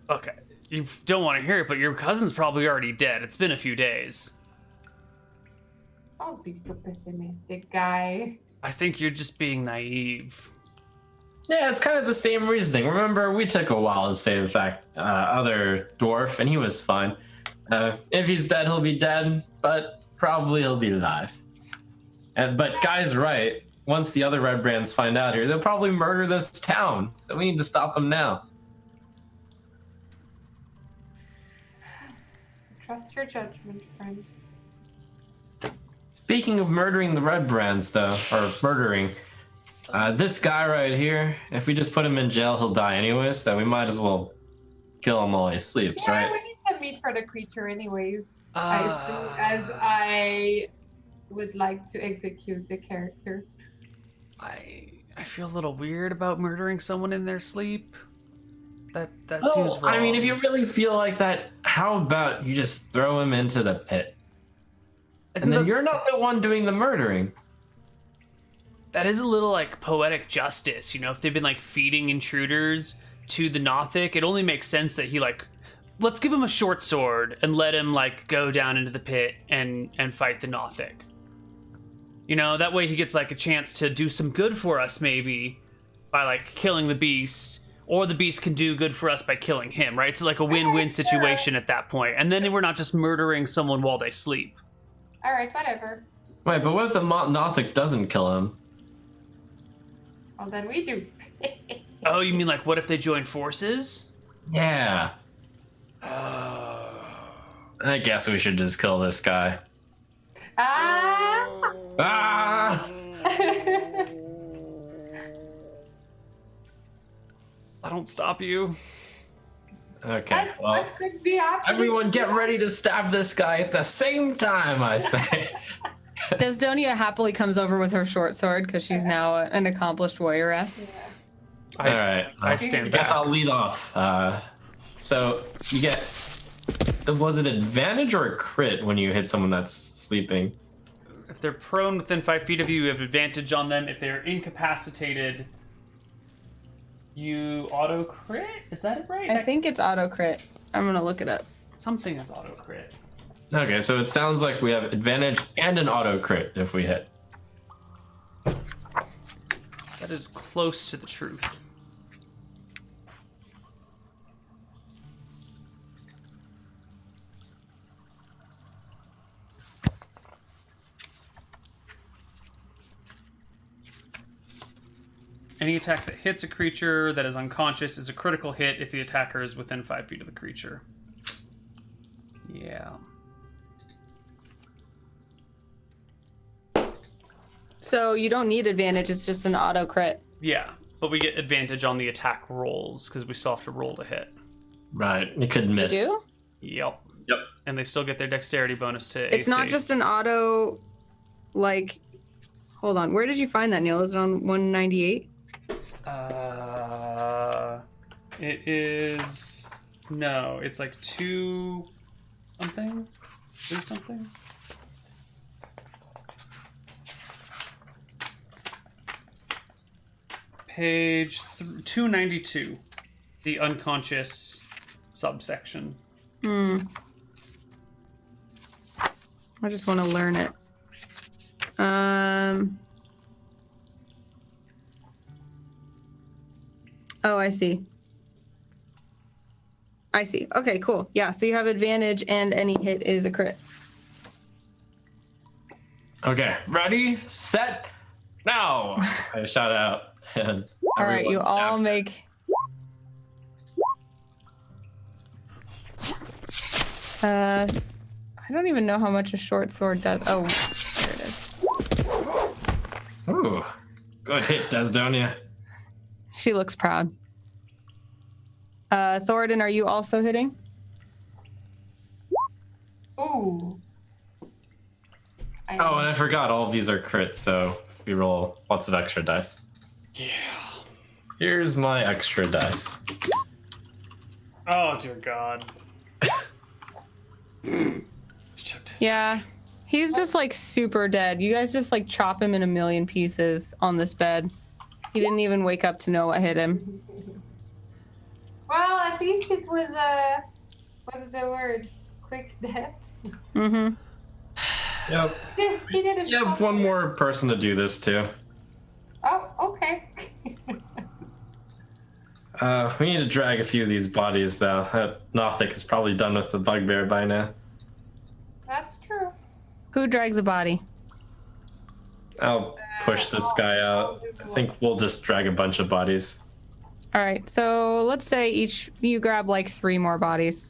Okay, you don't want to hear it, but your cousin's probably already dead. It's been a few days. Don't be so pessimistic, guy. I think you're just being naive. Yeah, it's kind of the same reasoning. Remember, we took a while to save that other dwarf, and he was fine. If he's dead, he'll be dead, but probably he'll be alive. But Guy's right. Once the other red brands find out here, they'll probably murder this town. So we need to stop them now. Trust your judgment, friend. Speaking of murdering the red brands, though, or murdering, this guy right here, if we just put him in jail, he'll die anyways, so we might as well kill him while he sleeps, Yeah, right? we need to meet for the creature anyways. As I would like to execute the character. I feel a little weird about murdering someone in their sleep. That Oh, seems wrong. I mean, if you really feel like that, how about you just throw him into the pit? Isn't And then that- you're not the one doing the murdering. that is a little like poetic justice, you know. If they've been like feeding intruders to the Nothic, it only makes sense that he like, let's give him a short sword and let him like go down into the pit and fight the Nothic. You know, that way he gets like a chance to do some good for us, maybe by like killing the beast, or the beast can do good for us by killing him, right? It's like a win-win situation at that point, and then we're not just murdering someone while they sleep. All right, whatever. Wait, but what if the Nothic doesn't kill him? Well, then we do. Oh, you mean like what if they join forces? Yeah. Oh. I guess we should just kill this guy. Ah! Ah! I don't stop you. Okay, That's well, what could be happening. everyone get ready to stab this guy at the same time, I say. Desdonia happily comes over with her short sword because she's now an accomplished warrioress. I, All right. I stand I guess back. I'll lead off. So you get, was it advantage or a crit when you hit someone that's sleeping? If they're prone within 5 feet of you, you have advantage on them. If they're incapacitated, you auto crit? Is that it right? I think it's auto crit. I'm gonna look it up. Something is auto crit. Okay, so it sounds like we have advantage and an auto crit if we hit. That is close to the truth. Any attack that hits a creature that is unconscious is a critical hit if the attacker is within 5 feet of the creature. Yeah. So you don't need advantage, it's just an auto crit. Yeah, but we get advantage on the attack rolls because we still have to roll to hit. Right, you could miss. You do? Yep. Yep. And they still get their dexterity bonus to It's AC. not just an auto, like, hold on. Where did you find that, Neil? Is it on 198? It is... No, it's like 2 something? 3 something? Page 292. The unconscious subsection. I just want to learn it. Oh, I see. I see. Okay, cool. Yeah, so you have advantage and any hit is a crit. Okay, ready, set, now! I shout out. And All right, you everyone all stabs it. make... I don't even know how much a short sword does. Oh, there it is. Ooh, good hit, Desdonia. She looks proud. Thoradin, are you also hitting? Ooh. Oh, and I forgot all of these are crits, so we roll lots of extra dice. Yeah. Here's my extra dice. Oh, dear God. Yeah. He's just like super dead. You guys just like chop him in a million pieces on this bed. He didn't even wake up to know what hit him. Well, at least it was a... What's the word? Quick death? Mm-hmm. Yep. He didn't. You have one more person to do this to. Oh, okay. We need to drag a few of these bodies, though. Nothic is probably done with the bugbear by now. That's true. Who drags a body? I'll push this guy out. I think we'll just drag a bunch of bodies. All right, so let's say each you grab like 3 more bodies.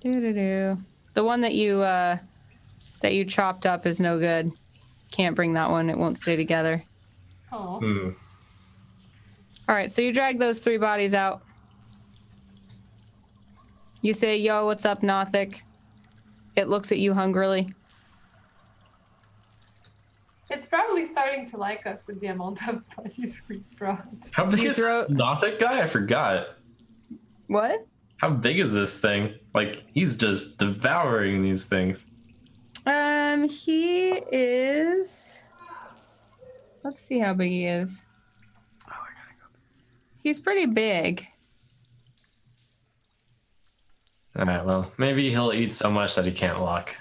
The one that you chopped up is no good. Can't bring that one. It won't stay together. Oh. All right, so you drag those 3 bodies out. You say, "Yo, what's up, Nothic?" It looks at you hungrily. It's probably starting to like us with the amount of bodies we brought. How big You is throw- this Nothic guy? I forgot. What? How big is this thing? Like, he's just devouring these things. He is. Let's see how big he is. Oh, I gotta go. He's pretty big. Alright, well, maybe he'll eat so much that he can't walk.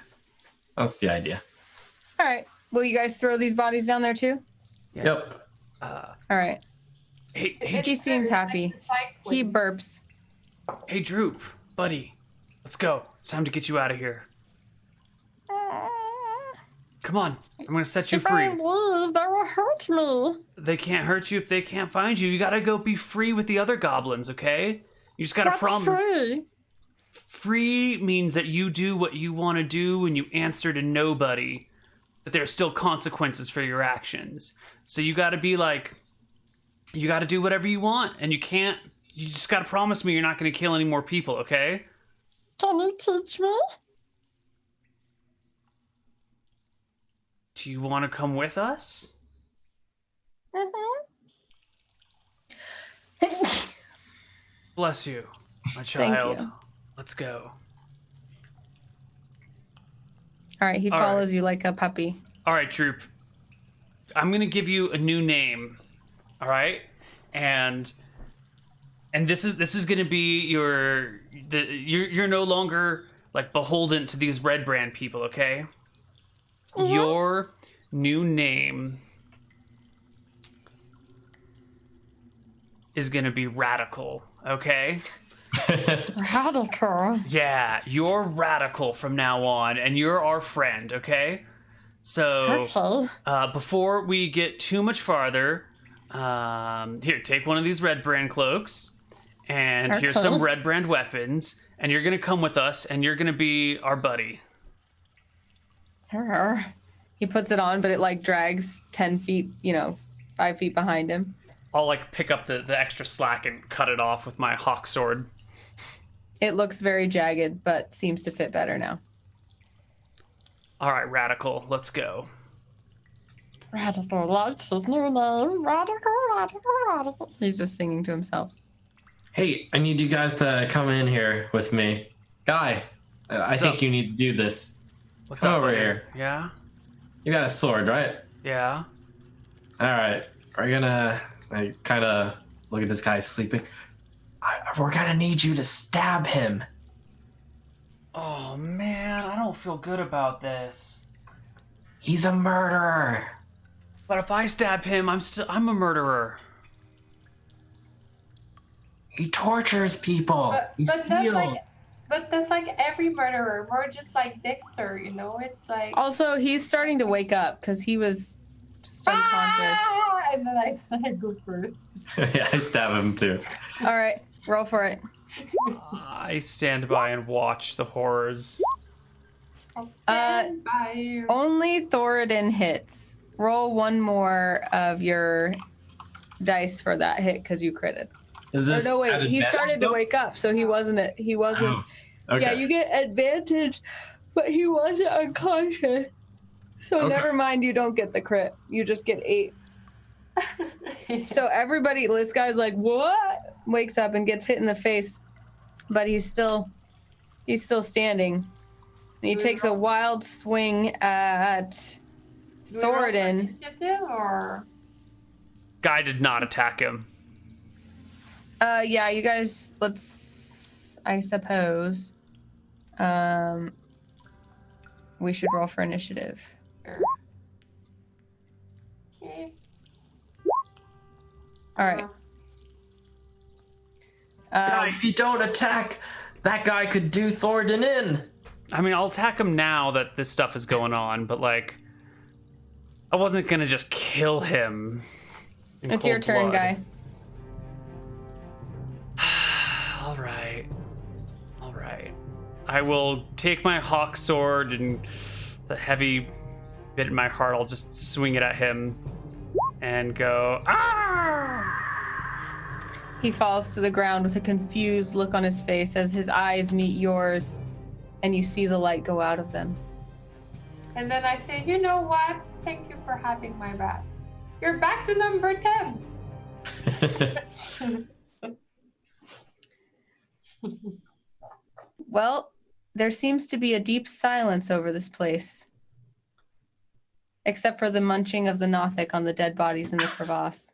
That's the idea. All right. Will you guys throw these bodies down there too? Yep. All right. Hey, He seems happy. He burps. hey, Droop, buddy, let's go. It's time to get you out of here. Come on, I'm gonna set you free. leave, that will hurt me. They can't hurt you if they can't find you. You gotta go be free with the other goblins, okay? You just gotta promise. free. Free means that you do what you want to do and you answer to nobody, but there are still consequences for your actions. So you gotta be like, you gotta do whatever you want, and you just gotta promise me you're not gonna kill any more people, okay? Can you teach me? Do you want to come with us? Bless you, my child. you. Let's go. All right, he All follows you like a puppy. All right, Troop. I'm gonna give you a new name. All right, and this is gonna be you're no longer like beholden to these red brand people. Okay. Your new name is gonna be Radical. Okay. Radical. Yeah, you're Radical from now on, and you're our friend. Okay. So. Okay. Before we get too much farther, here, take one of these red brand cloaks, and here's some red brand weapons, and you're gonna come with us, and you're gonna be our buddy. He puts it on, but it like drags 10 feet, 5 feet behind him. I'll like pick up the extra slack and cut it off with my hawk sword. It looks very jagged, but seems to fit better now. All right, Radical, let's go. Radical likes his new name. Radical. He's just singing to himself. Hey, I need you guys to come in here with me. Guy, I think up? you need to do this. What's Come up over buddy? here. Yeah, You got a sword, right? yeah. Alright, we're gonna kind of look at this guy sleeping. We're gonna need you to stab him. Oh man, I don't feel good about this. He's a murderer. But if I stab him, I'm a murderer. He tortures people. He But steals. that's like every murderer. We're just like Dexter, It's like. Also, he's starting to wake up because he was just unconscious. And then I go first. Yeah, I stab him too. All right, roll for it. I stand by and watch the horrors. I'll stand by you. Only Thoradin hits. Roll one more of your dice for that hit because you critted. Is Oh, this no, wait. at He advantage, started to though? wake up, so he wasn't. Oh, okay. Yeah, you get advantage, but he wasn't unconscious. So Okay. never mind. You don't get the crit. You just get 8. So everybody, this guy's like, what? Wakes up and gets hit in the face, but he's still standing. And he takes a wild swing at Do we roll for Thoradin. initiative, or Guy did not attack him. Yeah, you guys, let's, I suppose. we should roll for initiative. Sure. Okay. All right. If you don't attack, that guy could do Thornton in. I mean, I'll attack him now that this stuff is going on, but like, I wasn't gonna just kill him. in It's your cold turn, blood. guy. All right. All right. I will take my hawk sword and the heavy bit in my heart. I'll just swing it at him and go, ah! He falls to the ground with a confused look on his face as his eyes meet yours, and you see the light go out of them. And then I say, you know what? Thank you for having my back. You're back to number 10. Well, there seems to be a deep silence over this place, except for the munching of the Nothic on the dead bodies in the crevasse.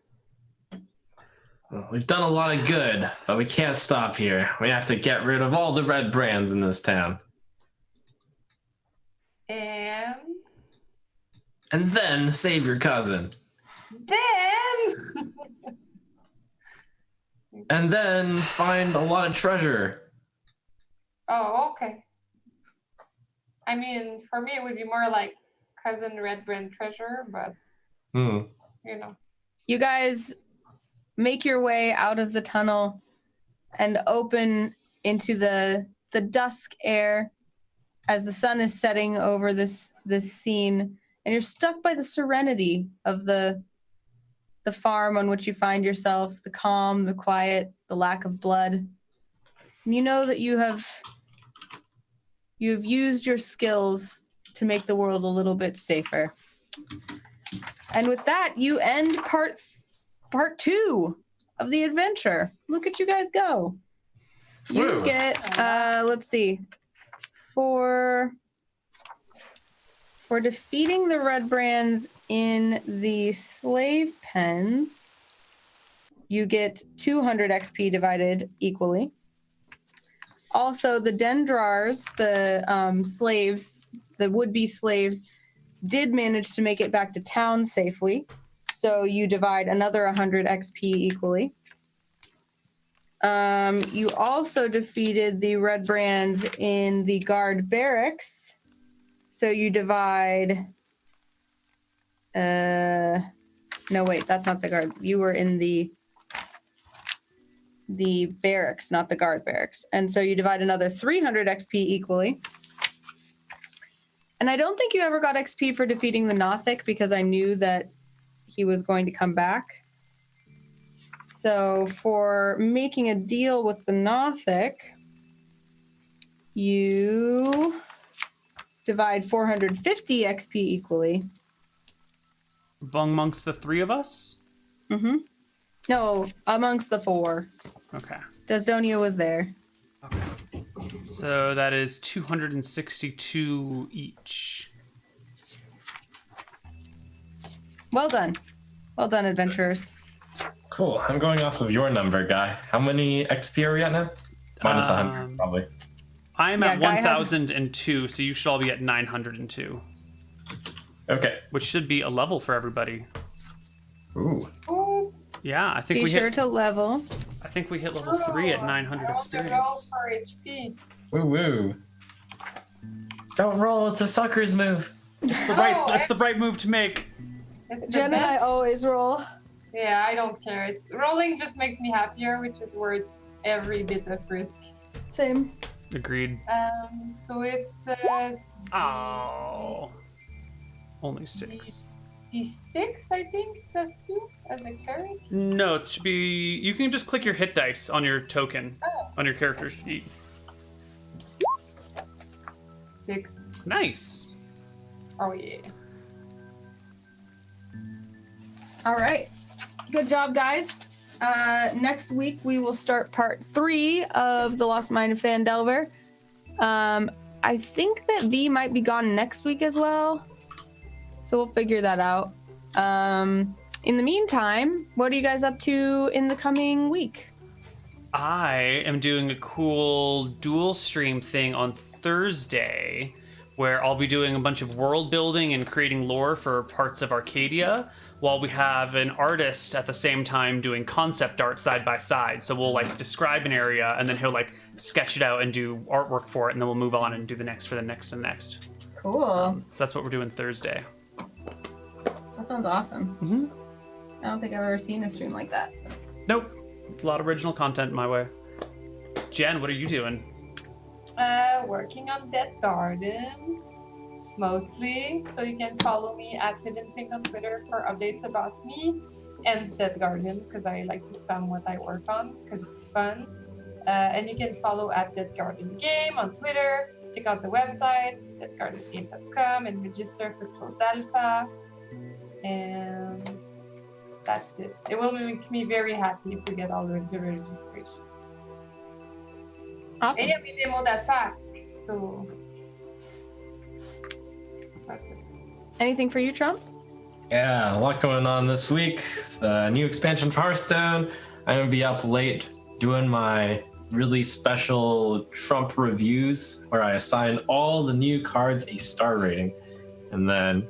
Well, we've done a lot of good, but we can't stop here. We have to get rid of all the red brands in this town. And then save your cousin. then And then find a lot of treasure. oh, okay. I mean, for me, it would be more like cousin Red Brand treasure, but you know. You guys make your way out of the tunnel and open into the dusk air as the sun is setting over this scene, and you're struck by the serenity of the farm on which you find yourself, the calm, the quiet, the lack of blood. And you know that you have used your skills to make the world a little bit safer. And with that, you end part 2 of the adventure. Look at you guys go. You Woo. get, let's see, for defeating the red brands in the slave pens, you get 200 XP divided equally. Also, the Dendrars, the slaves, the would-be slaves, did manage to make it back to town safely. So you divide another 100 XP equally. You also defeated the red brands in the guard barracks. So you divide... no, wait, that's not the guard. You were in the barracks, not the guard barracks. And so you divide another 300 XP equally. And I don't think you ever got XP for defeating the Nothic because I knew that he was going to come back. So for making a deal with the Nothic, you divide 450 XP equally. Amongst the 3 of us? Mm-hmm. No, amongst the 4. Okay. Desdonia was there. Okay. So that is 262 each. Well done. Well done, adventurers. Cool. I'm going off of your number, guy. How many XP are we at now? Minus 100, probably. I'm Yeah, at Guy has- 1002, so you should all be at 902, Okay. which should be a level for everybody. Ooh. Ooh, Yeah, I think Be we sure hit. to level. I think we hit level 3 at 900 I want to roll experience. for HP. Woo woo. Don't roll. It's a sucker's move. That's the right move to make. It's the Jen and I best. always roll. Yeah, I don't care. Rolling just makes me happier, which is worth every bit of risk. Same. Agreed. So it's Oh, only 6. D6, I think, plus 2 as a cleric. No, it should be. You can just click your hit dice on your token on your character sheet. 6. Nice. Oh yeah. All right. Good job, guys. Next week, we will start part 3 of The Lost Mine of Phandelver. I think that V might be gone next week as well. So we'll figure that out. In the meantime, what are you guys up to in the coming week? I am doing a cool dual stream thing on Thursday where I'll be doing a bunch of world building and creating lore for parts of Arcadia, while we have an artist at the same time doing concept art side by side. So we'll like describe an area, and then he'll like sketch it out and do artwork for it, and then we'll move on and do the next for the next and next. Cool. So that's what we're doing Thursday. That sounds awesome. Mm-hmm. I don't think I've ever seen a stream like that. Nope. A lot of original content my way. Jen, what are you doing? Working on Dead Garden, mostly. So you can follow me at Hidden Pink on Twitter for updates about me and Dead Garden, because I like to spam what I work on, because it's fun. And you can follow at Dead Garden Game on Twitter. Check out the website, deadgardengame.com, and register for Closed Alpha. And that's it. It will make me very happy if we get all the registration. Awesome. And yeah, we demoed at PAX, so that's it. Anything for you, Trump? Yeah, a lot going on this week. The new expansion for Hearthstone. I'm gonna be up late doing my really special Trump reviews where I assign all the new cards a star rating. And then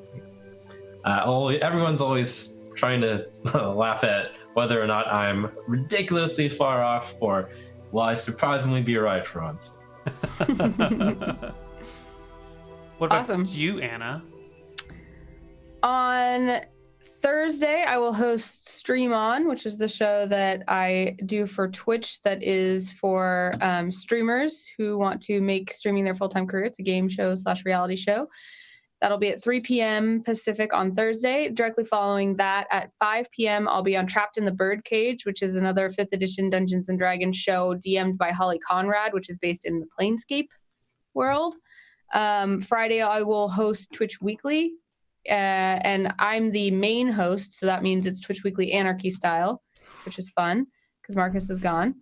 everyone's always trying to laugh at whether or not I'm ridiculously far off, or will I surprisingly be right for once. What about Awesome. you, Anna? On Thursday, I will host Stream On, which is the show that I do for Twitch that is for streamers who want to make streaming their full-time career. It's a game show / reality show. That'll be at 3 p.m. Pacific on Thursday. Directly following that, at 5 p.m., I'll be on Trapped in the Birdcage, which is another 5th edition Dungeons & Dragons show DM'd by Holly Conrad, which is based in the Planescape world. Friday, I will host Twitch Weekly, and I'm the main host, so that means it's Twitch Weekly Anarchy style, which is fun because Marcus is gone.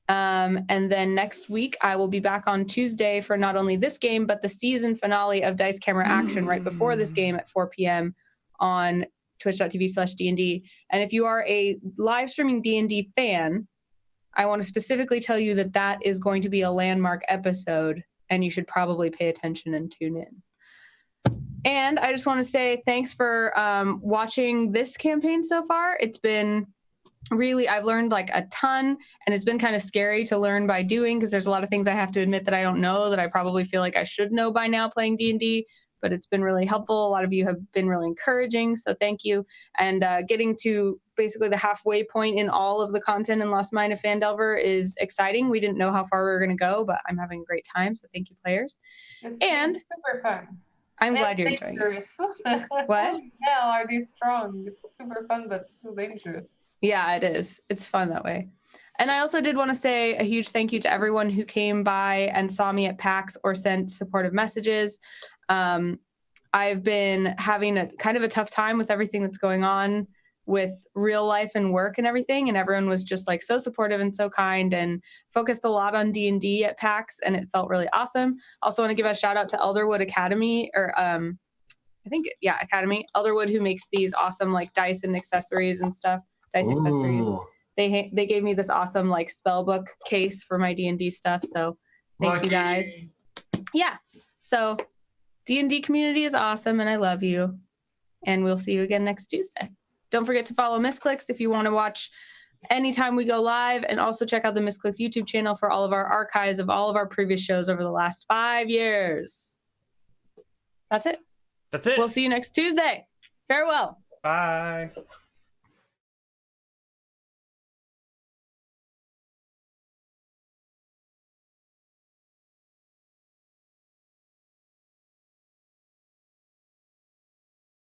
And then next week, I will be back on Tuesday for not only this game, but the season finale of Dice Camera Action right before this game at 4 p.m. on twitch.tv/D&D. And if you are a live streaming D&D fan, I want to specifically tell you that that is going to be a landmark episode, and you should probably pay attention and tune in. And I just want to say thanks for watching this campaign so far. It's been really, I've learned like a ton, and it's been kind of scary to learn by doing, because there's a lot of things I have to admit that I don't know, that I probably feel like I should know by now playing D&D, but it's been really helpful. A lot of you have been really encouraging, so thank you. And getting to basically the halfway point in all of the content in Lost Mine of Phandelver is exciting. We didn't know how far we were going to go, but I'm having a great time, so thank you, players. It's super fun. I'm glad you're enjoying it. What? Hell, are they strong? It's super fun, but so dangerous. Yeah, it is. It's fun that way. And I also did want to say a huge thank you to everyone who came by and saw me at PAX or sent supportive messages. I've been having a kind of a tough time with everything that's going on with real life and work and everything. And everyone was just like so supportive and so kind, and focused a lot on D&D at PAX, and it felt really awesome. Also want to give a shout out to Elderwood Academy, or Academy, Elderwood, who makes these awesome like dice and accessories and stuff. Dice accessories. They gave me this awesome like spell book case for my D&D stuff. So thank you guys. Yeah. So D&D community is awesome, and I love you. And we'll see you again next Tuesday. Don't forget to follow Misscliks if you want to watch anytime we go live, and also check out the Misscliks YouTube channel for all of our archives of all of our previous shows over the last 5 years. That's it. That's it. We'll see you next Tuesday. Farewell. Bye.